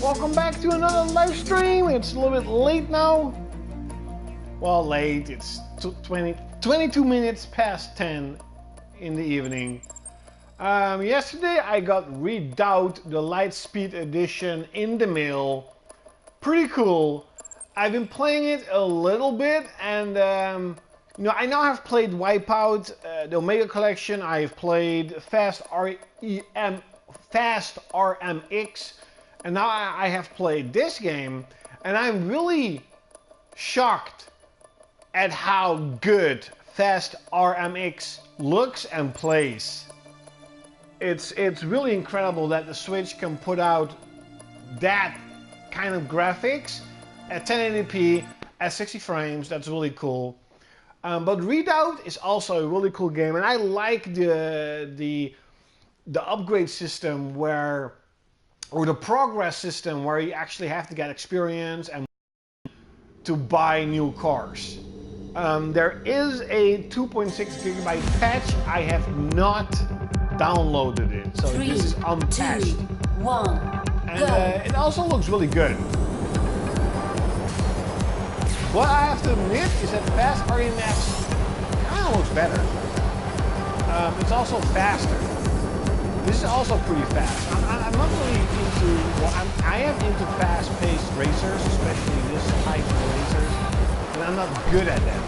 Welcome back to another live stream. It's a little bit late now. Well, late. It's 22 minutes past 10 in the evening. Yesterday I got Redout the Lightspeed edition in the mail. Pretty cool. I've been playing it a little bit, and you know, I now have played Wipeout, the Omega Collection. I've played Fast RMX. And now I have played this game, and I'm really shocked at how good Fast RMX looks and plays. It's really incredible that the Switch can put out that kind of graphics at 1080p at 60 frames. That's really cool. But Redout is also a really cool game, and I like the upgrade system or the progress system where you actually have to get experience and to buy new cars. There is a 2.6 gigabyte patch. I have not downloaded it, so this is unpatched. 2, 1, and it also looks really good. What I have to admit is that Fast RMX kind of looks better. It's also faster. This is also pretty fast. I'm not really into, well, I am into fast-paced racers, especially this type of racers, and I'm not good at them.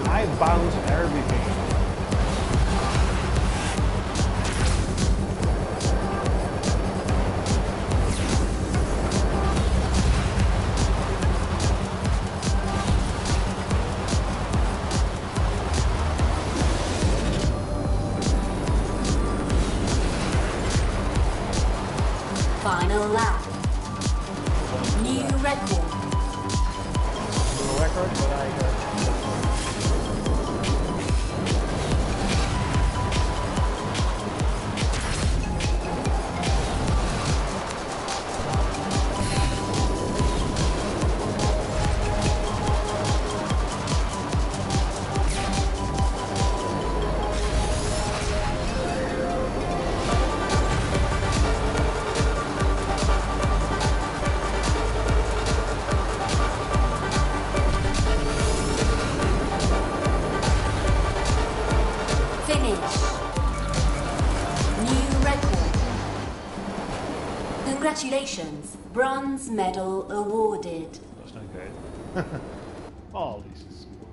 I bounce everything. Final lap. New record. New record, but I Congratulations, bronze medal awarded. That's not good. Oh, this is cool.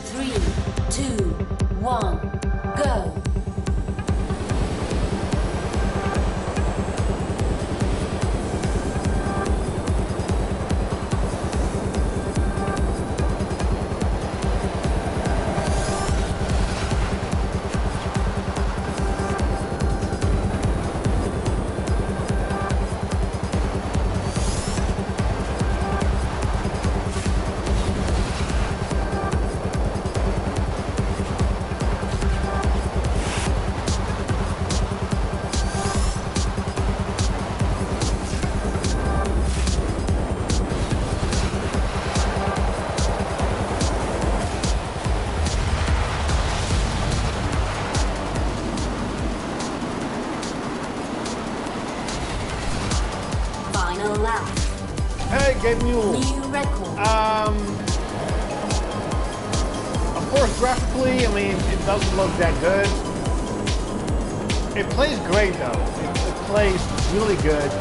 Three, 2, 1, go. Final lap. Hey, get new. New record. Of course, graphically, I mean, it doesn't look that good. It plays great though. It plays really good.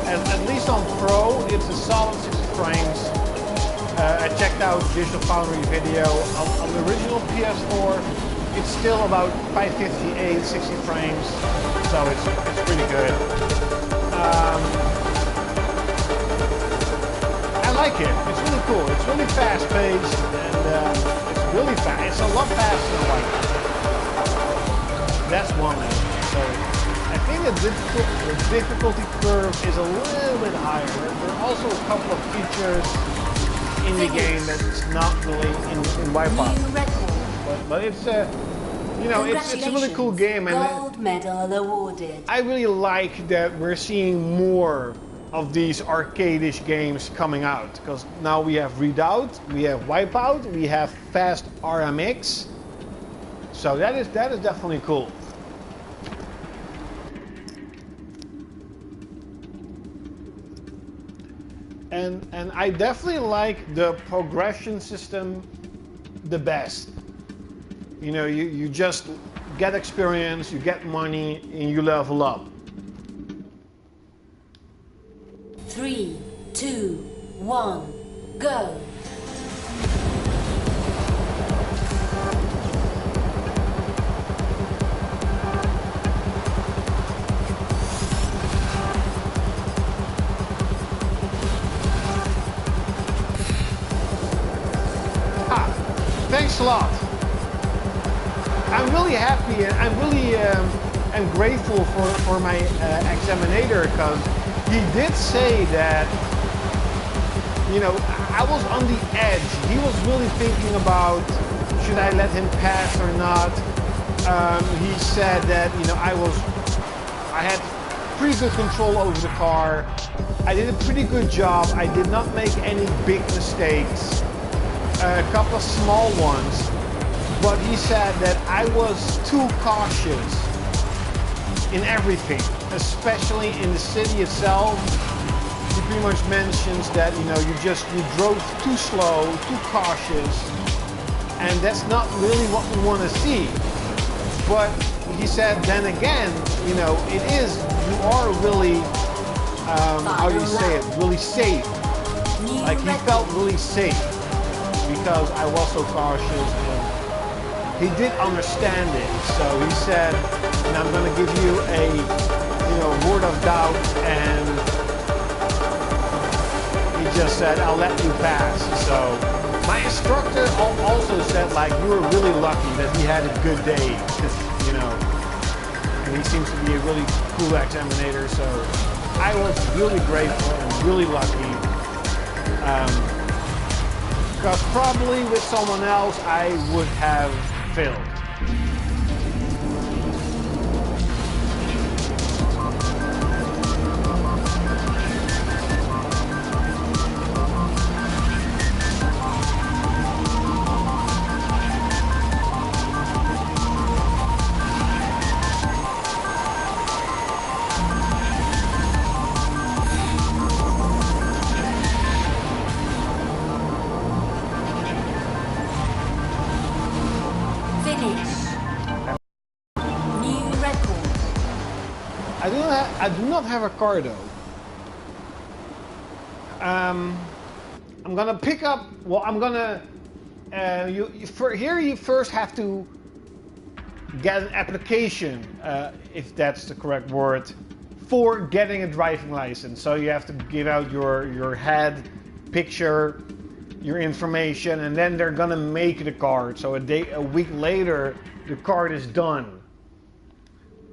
At least on Pro, it's a solid 60 frames. I checked out Digital Foundry video. On the original Ps4, it's still about 558, 60 frames. So it's pretty good. I like it. It's really cool. It's really fast-paced, and it's really fast. It's a lot faster than Wipeout. That's one thing. So I think the difficulty curve is a little bit higher. There are also a couple of features in the game that's not really in Wipeout. But it's you know, it's a really cool game, and gold medal awarded. I really like that we're seeing more of these arcade-ish games coming out, because now we have Redout, we have Wipeout, we have Fast RMX. So that is definitely cool. And I definitely like the progression system the best. You know, you just get experience, you get money, and you level up. 3, 2, 1, go. Thanks a lot. I'm really happy and I'm really am grateful for my examiner, because he did say that, you know, I was on the edge. He was really thinking about, should I let him pass or not? He said that, you know, I had pretty good control over the car. I did a pretty good job. I did not make any big mistakes. A couple of small ones, but he said that I was too cautious in everything, especially in the city itself. He pretty much mentions that, you know, you drove too slow, too cautious, and that's not really what we want to see. But he said, then again, you know, you are really, how do you say it, really safe. Like, he felt really safe, because I was so cautious, and he did understand it. So he said, and I'm going to give you a, you know, word of doubt, and he just said, I'll let you pass. So my instructor also said, like, you were really lucky that he had a good day, you know, and he seems to be a really cool examiner. So I was really grateful and really lucky. Because probably with someone else, I would have failed. I do not have a car though. I'm gonna pick up. Well, I'm gonna. Here you first have to get an application, if that's the correct word, for getting a driving license. So you have to give out your head picture, your information, and then they're gonna make the card. So a week later, the card is done.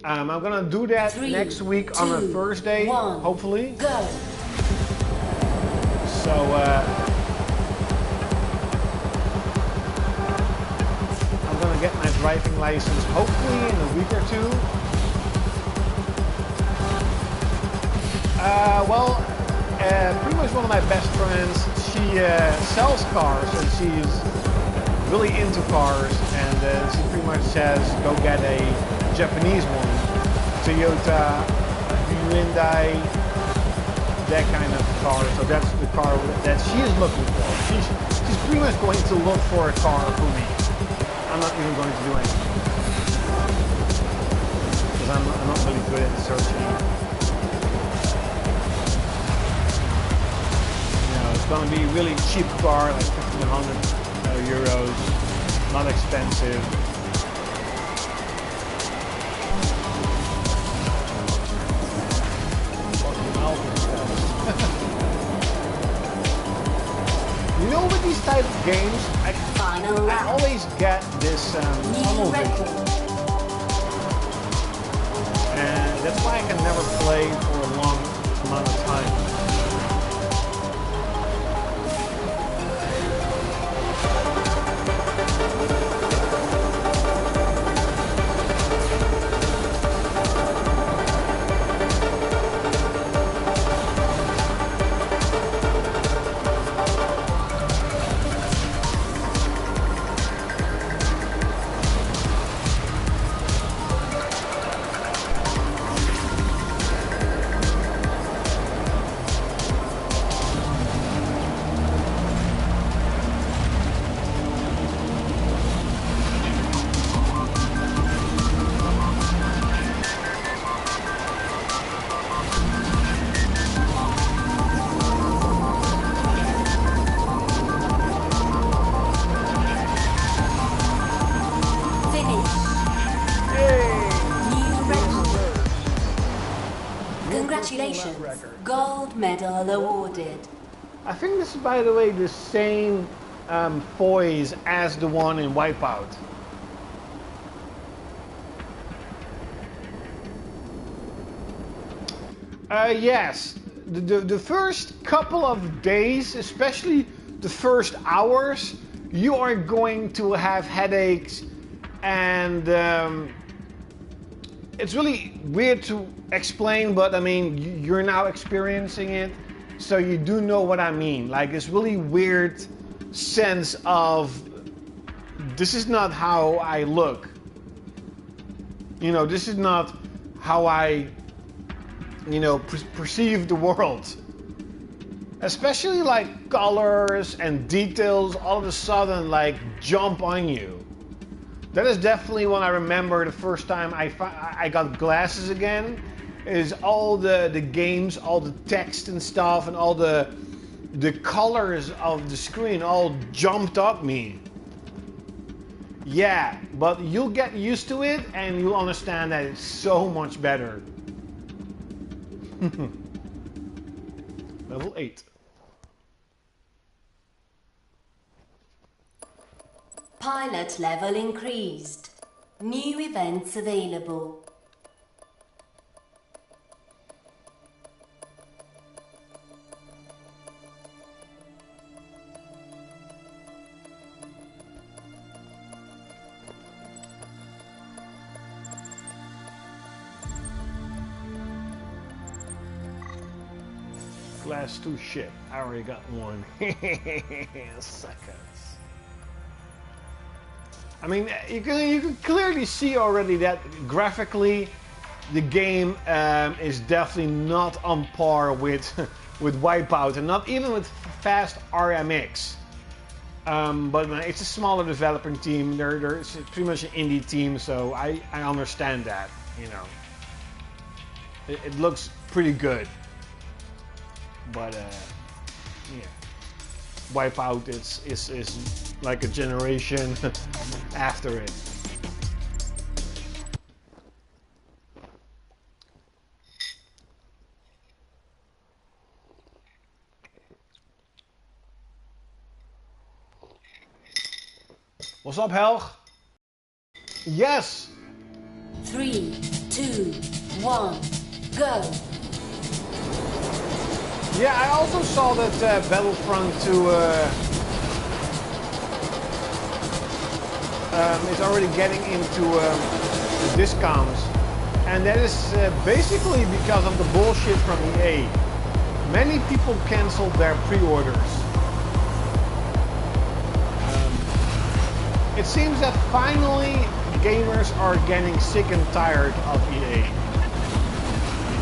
I'm gonna do that next week on a Thursday, hopefully. Go. So I'm gonna get my driving license hopefully in a week or two. Pretty much one of my best friends, she sells cars, and she's really into cars, and she pretty much says go get a Japanese one, Toyota, Hyundai, that kind of car. So that's the car that she is looking for. She's pretty much going to look for a car for me. I'm not even going to do anything, because I'm not really good at searching. You know, it's going to be a really cheap car, like 1,500 euros, not expensive. You know, with these type of games, I always get this tunnel vision, and that's why I can never play for a long amount of time. Gold medal awarded. I think this is, by the way, the same poise as the one in Wipeout. Yes, the first couple of days, especially the first hours, you are going to have headaches, and it's really weird to explain, but I mean, you're now experiencing it, so you do know what I mean. Like, this really weird sense of, this is not how I look. You know, this is not how I, you know, perceive the world. Especially like colors and details all of a sudden like jump on you. That is definitely when I remember the first time I got glasses again, is all the games, all the text and stuff, and all the colors of the screen all jumped up me. Yeah, but you'll get used to it and you'll understand that it's so much better. Level 8. Pilot level increased. New events available. Class 2 ship. I already got one. Suckers. I mean, you can clearly see already that graphically, the game is definitely not on par with with Wipeout, and not even with fast RMX. But it's a smaller developing team. They're pretty much an indie team, so I understand that. You know, it looks pretty good. But yeah, Wipeout is like a generation after it. What's up, Helg? Yes. 3, 2, 1, go. Yeah, I also saw that Battlefront 2 is already getting into the discounts, and that is basically because of the bullshit from EA. Many people canceled their pre-orders. It seems that finally gamers are getting sick and tired of EA.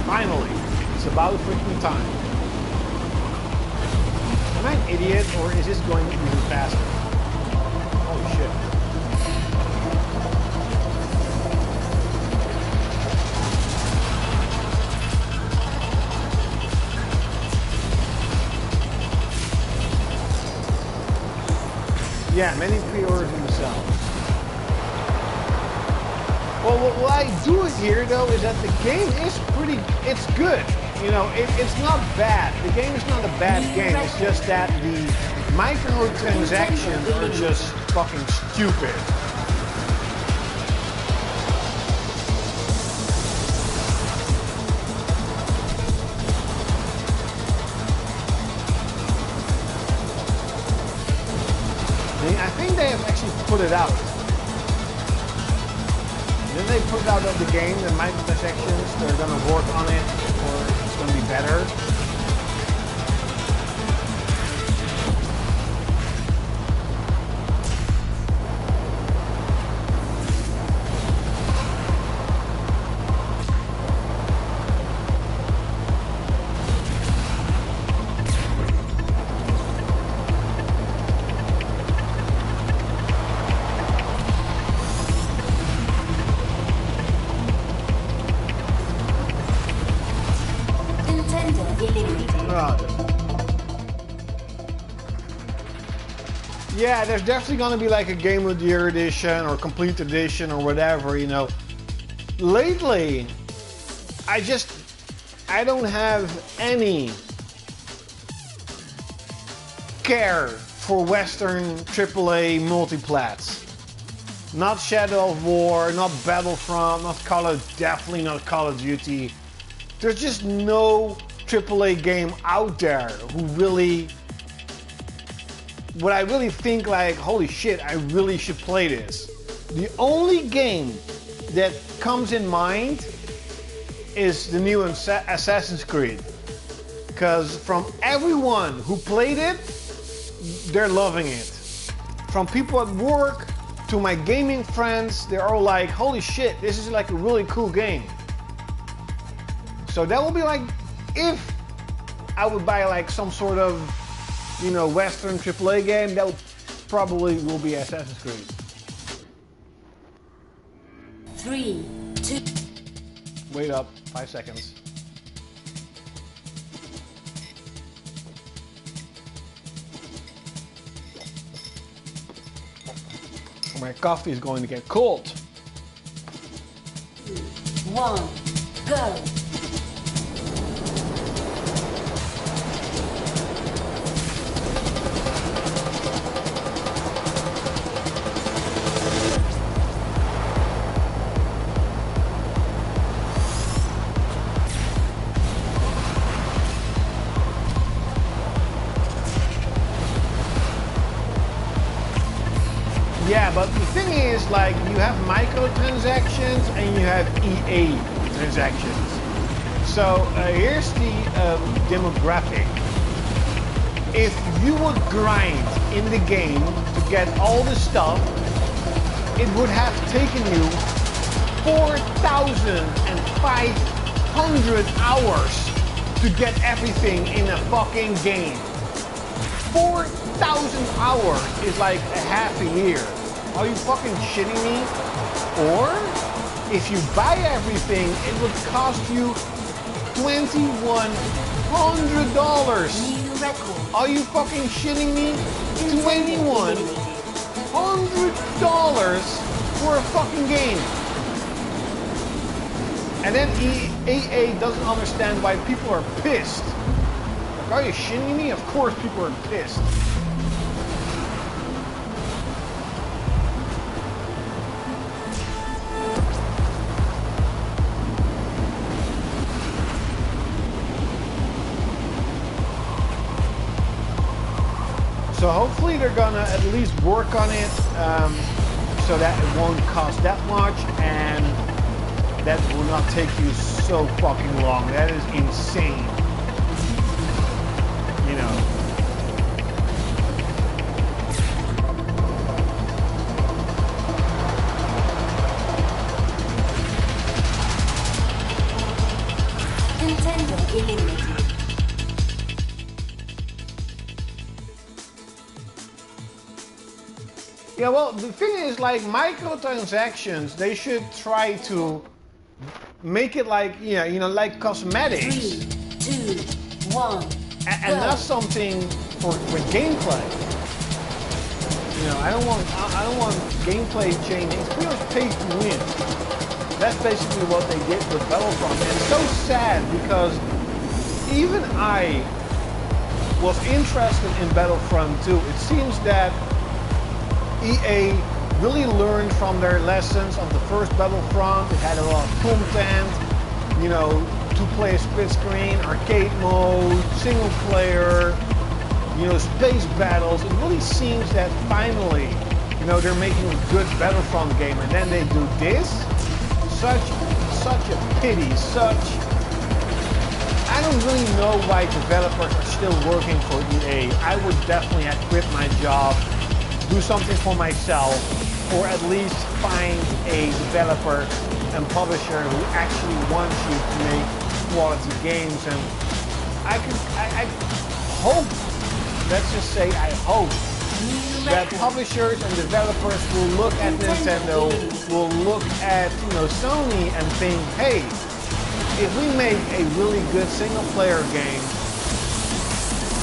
Finally, it's about freaking time. Am I an idiot, or is this going even faster? Holy shit. Yeah, many pre-orders themselves. Well, what I do here, though, is that the game is it's good. You know, it's not bad. The game is not a bad game. It's just that the microtransactions are just fucking stupid. I think they have actually put it out. Then they put out of the game, the microtransactions, they're gonna work on it, or it's gonna be better. Yeah, there's definitely gonna be like a Game of the Year edition or complete edition or whatever, you know. Lately, I just I don't have any care for Western AAA multiplats. Not Shadow of War, not Battlefront, definitely not Call of Duty. There's just no AAA game out there who really, what I really think like, holy shit, I really should play this. The only game that comes in mind is the new Assassin's Creed. Because from everyone who played it, they're loving it. From people at work to my gaming friends, they're all like, holy shit, this is like a really cool game. So that will be like, if I would buy like some sort of, you know, Western AAA game, that probably will be Assassin's Creed. 3, 2. Wait up, 5 seconds. My coffee is going to get cold. 1, go. Yeah, but the thing is, like, you have microtransactions and you have EA transactions. So here's the demographic. If you would grind in the game to get all the stuff, it would have taken you 4,500 hours to get everything in a fucking game. 4,000 hours is like a half a year. Are you fucking shitting me? Or, if you buy everything, it would cost you $2,100. New record. Are you fucking shitting me? $2,100 for a fucking game. And then EA doesn't understand why people are pissed. Like, are you shitting me? Of course people are pissed. So hopefully they're gonna at least work on it so that it won't cost that much and that will not take you so fucking long. That is insane. You know. Nintendo eliminated. Yeah, well, the thing is, like, microtransactions, they should try to make it like, yeah, you know, like cosmetics. 3, 2, 1. And not something for gameplay. You know, I don't want gameplay changing. It's pretty much pay to win. That's basically what they did with Battlefront. And it's so sad because even I was interested in Battlefront 2. It seems that EA really learned from their lessons of the first Battlefront. It had a lot of content, you know, two-player split screen, arcade mode, single player, you know, space battles. It really seems that finally, you know, they're making a good Battlefront game, and then they do this. Such a pity. I don't really know why developers are still working for EA. I would definitely have quit my job, do something for myself, or at least find a developer and publisher who actually wants you to make quality games. And I hope, let's just say I hope, that publishers and developers will look at Nintendo, will look at, you know, Sony and think, hey, if we make a really good single player game,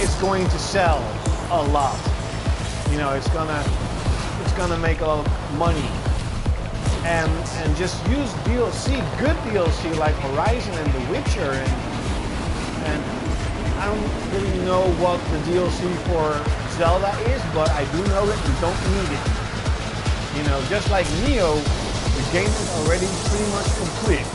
it's going to sell a lot. You know, it's gonna make a lot of money, and just use DLC, good DLC like Horizon and The Witcher, and And I don't really know what the DLC for Zelda is, but I do know that you don't need it. You know, just like Neo, the game is already pretty much complete.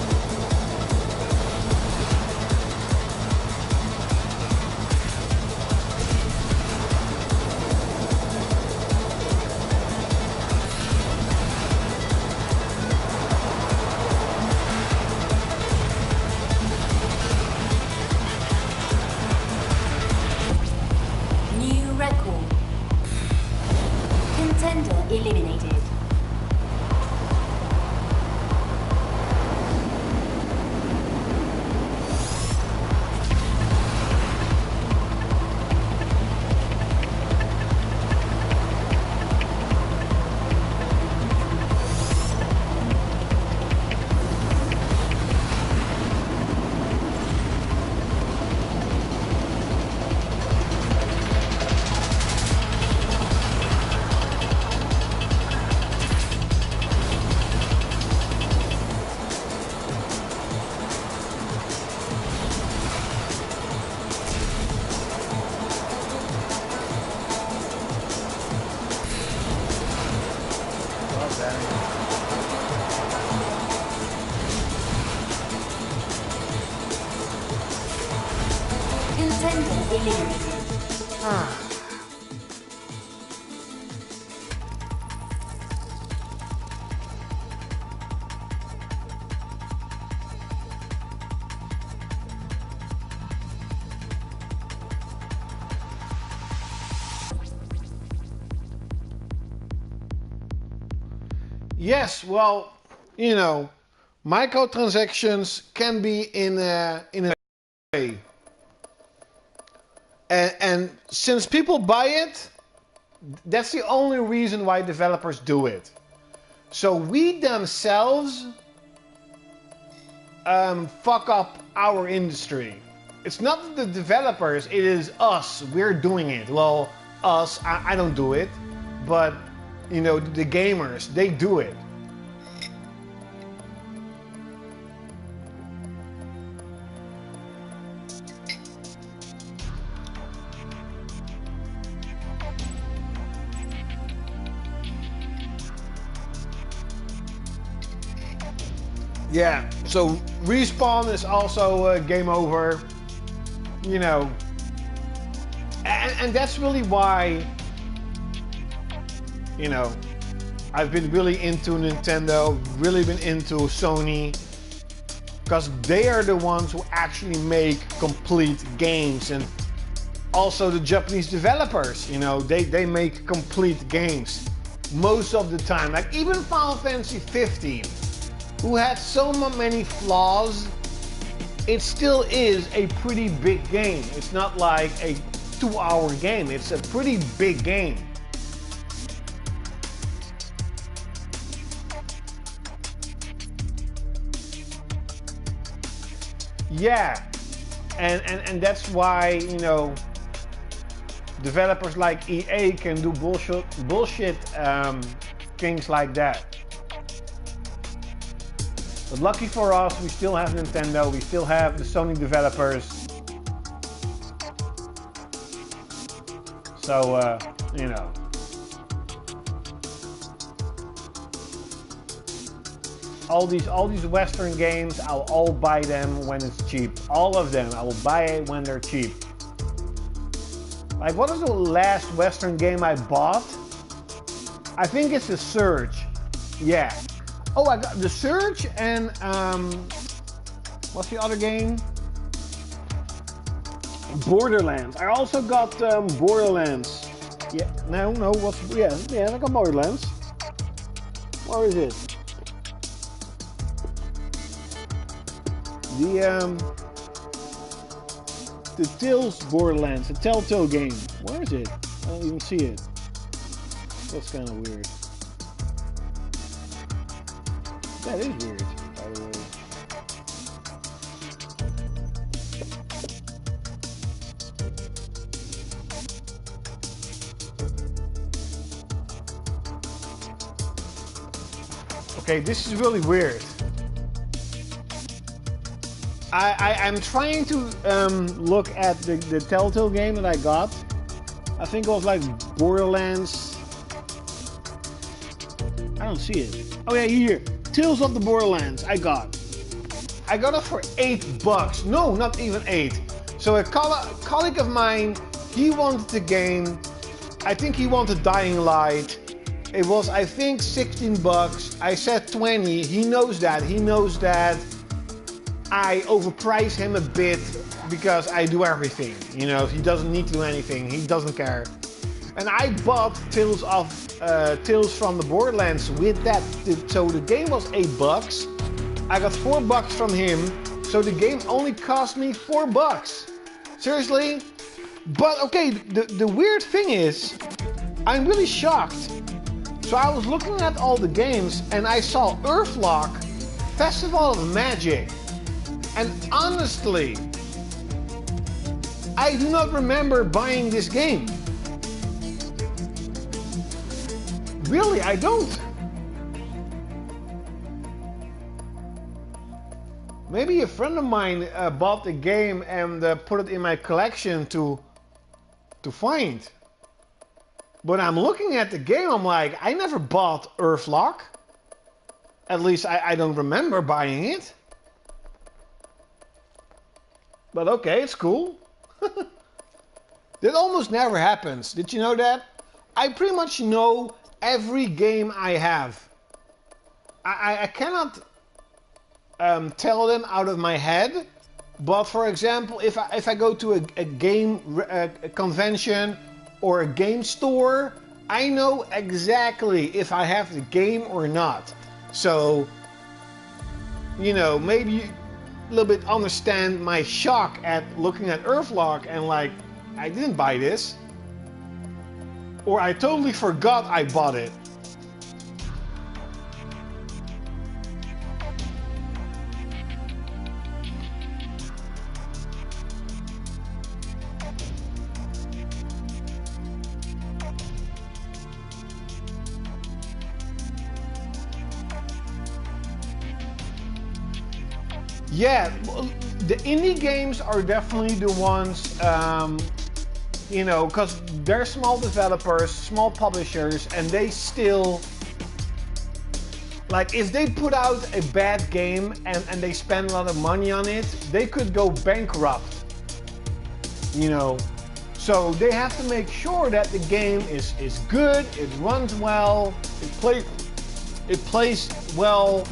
New record. Contender eliminated. Contender eliminated. Yes, well, you know, microtransactions can be in a way. And since people buy it, that's the only reason why developers do it. So we themselves fuck up our industry. It's not the developers, it is us. We're doing it. Well, us, I don't do it, but you know, the gamers, they do it. Yeah, so Respawn is also game over, you know, and that's really why, you know, I've been really into Nintendo, really been into Sony, because they are the ones who actually make complete games, and also the Japanese developers, you know, they make complete games most of the time. Like even Final Fantasy 15. Who had so many flaws, it still is a pretty big game. It's not like a 2-hour game, it's a pretty big game. Yeah, and that's why, you know, developers like EA can do bullshit things like that. But lucky for us, we still have Nintendo, we still have the Sony developers. So, you know. All these Western games, I'll all buy them when it's cheap. All of them, I will buy it when they're cheap. Like, what is the last Western game I bought? I think it's The Surge. Yeah. Oh, I got The Surge and what's the other game? Borderlands. I also got Borderlands. Yeah, no, I got Borderlands. Where is it? The Tales Borderlands, the Telltale game. Where is it? I don't even see it. That's kind of weird. That is weird, by the way. Okay, this is really weird. I'm trying to look at the Telltale game that I got. I think it was like Borderlands. I don't see it. Oh yeah, here. Tales of the Borderlands. I got it for $8. No, not even 8. So a colleague of mine, he wanted the game. I think he wanted Dying Light. It was, I think, $16. I said 20. He knows that. He knows that I overprice him a bit because I do everything. You know, he doesn't need to do anything. He doesn't care. And I bought Tales from the Borderlands with that. So the game was $8. I got $4 from him. So the game only cost me $4. Seriously? But okay, the weird thing is, I'm really shocked. So I was looking at all the games and I saw Earthlock, Festival of Magic. And honestly, I do not remember buying this game. Really, I don't. Maybe a friend of mine bought the game and put it in my collection to find. But I'm looking at the game, I'm like, I never bought Earthlock. At least I don't remember buying it. But okay, it's cool. That almost never happens. Did you know that? I pretty much know every game I have. I cannot tell them out of my head. But for example, if I go to a game convention or a game store, I know exactly if I have the game or not. So, you know, maybe a little bit understand my shock at looking at Earthlock and like, I didn't buy this. Or I totally forgot I bought it. Yeah, the indie games are definitely the ones, you know, because they're small developers, small publishers, and they still, like, if they put out a bad game and they spend a lot of money on it, they could go bankrupt, you know. So they have to make sure that the game is good, it runs well, it plays well.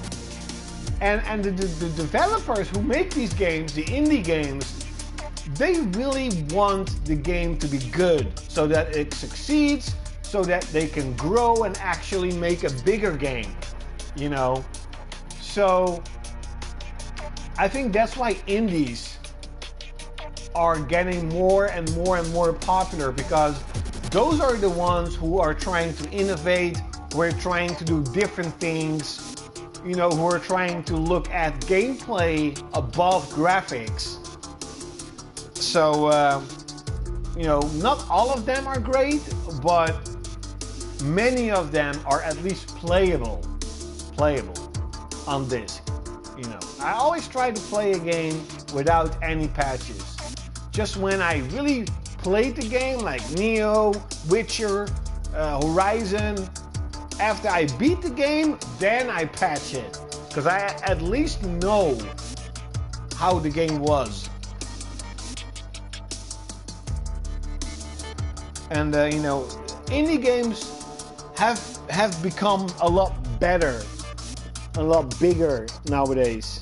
And the developers who make these games, the indie games, they really want the game to be good so that it succeeds, so that they can grow and actually make a bigger game, you know? So I think that's why indies are getting more and more and more popular, because those are the ones who are trying to innovate, who are trying to do different things, you know, who are trying to look at gameplay above graphics. So, you know, not all of them are great, but many of them are at least playable on disc. You know, I always try to play a game without any patches. Just when I really played the game, like Neo, Witcher, Horizon, after I beat the game, then I patch it. Because I at least know how the game was. And you know, indie games have become a lot better, a lot bigger nowadays.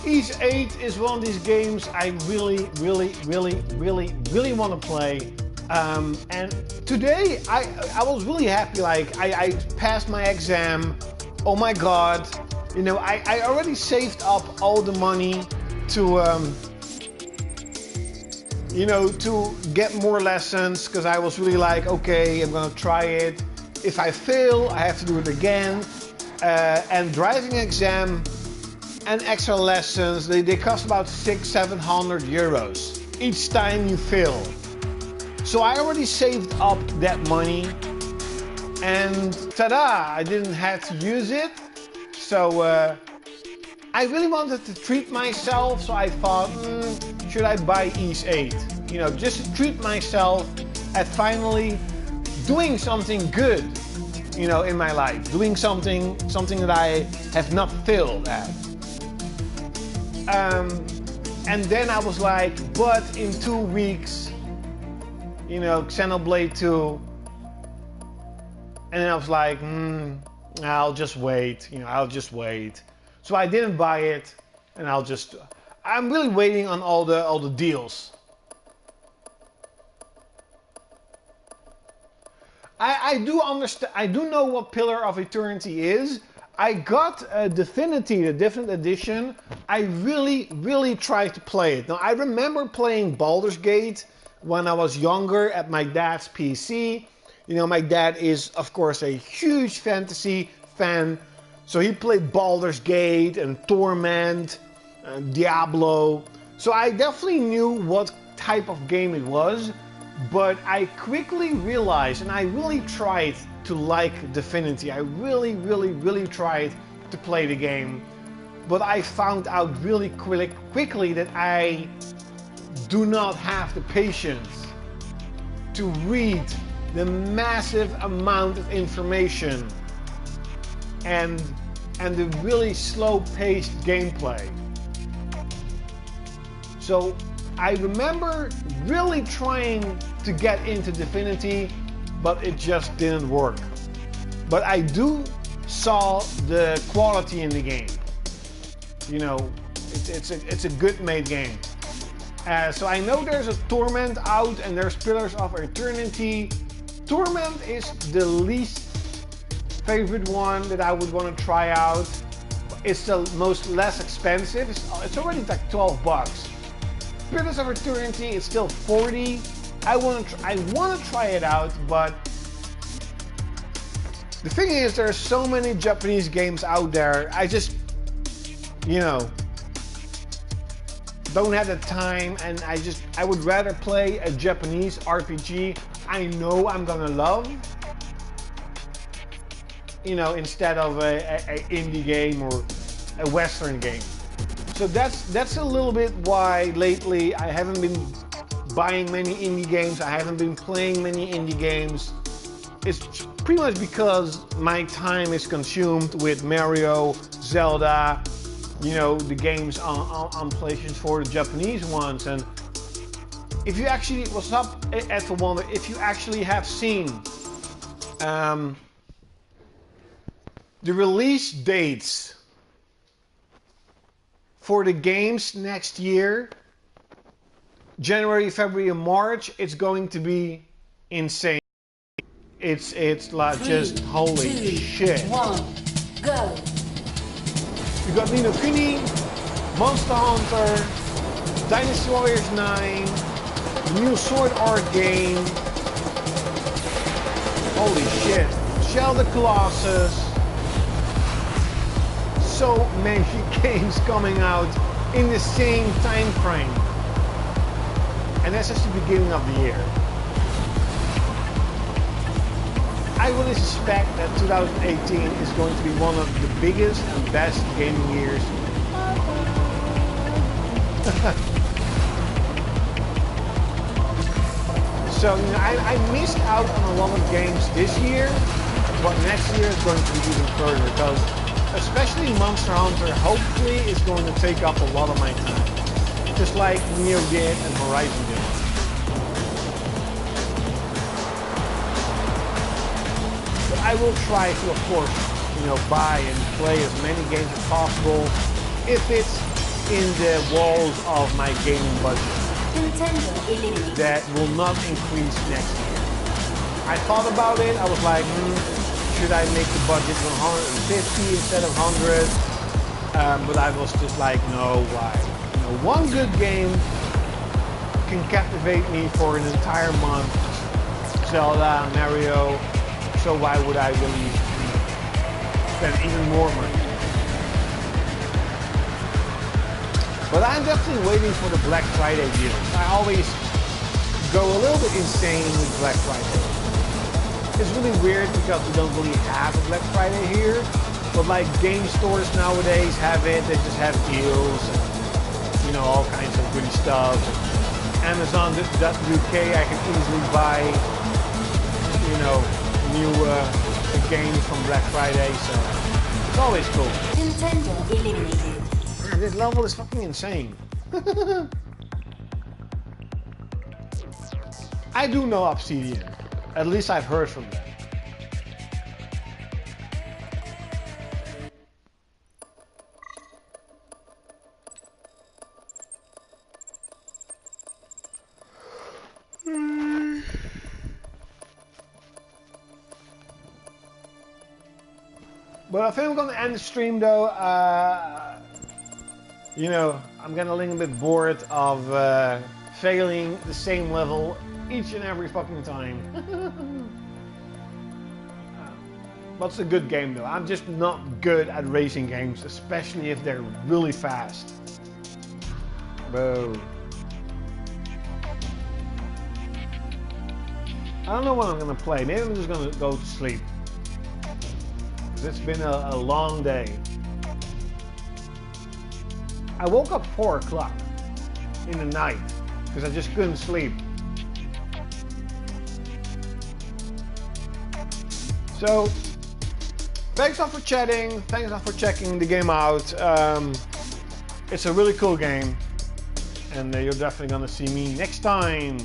Ps8 is one of these games I really want to play. And today I was really happy. Like I passed my exam. Oh my god! You know, I already saved up all the money to you know, to get more lessons, because I was really like, okay, I'm gonna try it. If I fail, I have to do it again. And driving exam and extra lessons, they cost about 600-700 euros each time you fail. So I already saved up that money, and ta-da, I didn't have to use it. So I really wanted to treat myself, so I thought, should I buy Ps8? You know, just to treat myself at finally doing something good, you know, in my life. Doing something that I have not failed at. And then I was like, but in 2 weeks, you know, Xenoblade 2. And then I was like, I'll just wait, you know, I'll just wait. So I didn't buy it, and I'm really waiting on all the deals. I do understand, I do know what Pillar of Eternity is. I got Divinity, the Different Edition. I really tried to play it. Now I remember playing Baldur's Gate when I was younger at my dad's PC. You know, my dad is of course a huge fantasy fan. So he played Baldur's Gate and Torment and Diablo. So I definitely knew what type of game it was. But I quickly realized, and I really tried to like Divinity. I really tried to play the game. But I found out really quickly that I do not have the patience to read the massive amount of information and the really slow-paced gameplay. So I remember really trying to get into Divinity, but it just didn't work. But I do saw the quality in the game. You know, it's a good made game. So I know there's a Torment out and there's Pillars of Eternity. Torment is the least favorite one that I would want to try out. It's the most less expensive. It's already like 12 bucks. Pillars of Eternity is still 40. I want to try it out, but the thing is, there's so many Japanese games out there. I just, you know, don't have the time, and I would rather play a Japanese RPG I know I'm gonna love, you know, instead of a indie game or a Western game. So that's a little bit why lately I haven't been buying many indie games. I haven't been playing many indie games. It's pretty much because my time is consumed with Mario, Zelda, you know, the games on PlayStation 4, the Japanese ones. And if you actually, what's up, Ethel Wonder, if you actually have seen the release dates for the games next year, January, February, and March, it's going to be insane. It's like 3, just holy 2, shit. 1, go. You got Ni no Kuni, Monster Hunter, Dynasty Warriors 9, the new Sword Art game. Holy shit. Shell the Colossus. So many games coming out in the same time frame. And that's just the beginning of the year. I really suspect that 2018 is going to be one of the biggest and best gaming years. So, you know, I missed out on a lot of games this year, but next year is going to be even further, because especially Monster Hunter hopefully is going to take up a lot of my time, just like Neo did and Horizon did. I will try to, of course, you know, buy and play as many games as possible if it's in the walls of my gaming budget. That will not increase next year. I thought about it. I was like, should I make the budget 150 instead of 100? But I was just like, no, why? You know, one good game can captivate me for an entire month. Zelda, Mario, so why would I really spend even more money? But I'm definitely waiting for the Black Friday deals. I always go a little bit insane with Black Friday. It's really weird because we don't really have a Black Friday here, but like game stores nowadays have it. They just have deals and, you know, all kinds of goody stuff. Amazon.uk, I can easily buy, you know, new games from Black Friday, so it's always cool. Contender eliminated. Man, this level is fucking insane. I do know Obsidian. At least I've heard from them. But I think I'm gonna end the stream though. You know, I'm getting a little bit bored of failing the same level each and every fucking time. But it's a good game though. I'm just not good at racing games, especially if they're really fast. Bro. I don't know what I'm gonna play. Maybe I'm just gonna go to sleep. It's been a long day. I woke up 4 o'clock in the night because I just couldn't sleep. So, thanks all for chatting. Thanks all for checking the game out. It's a really cool game, and you're definitely gonna see me next time.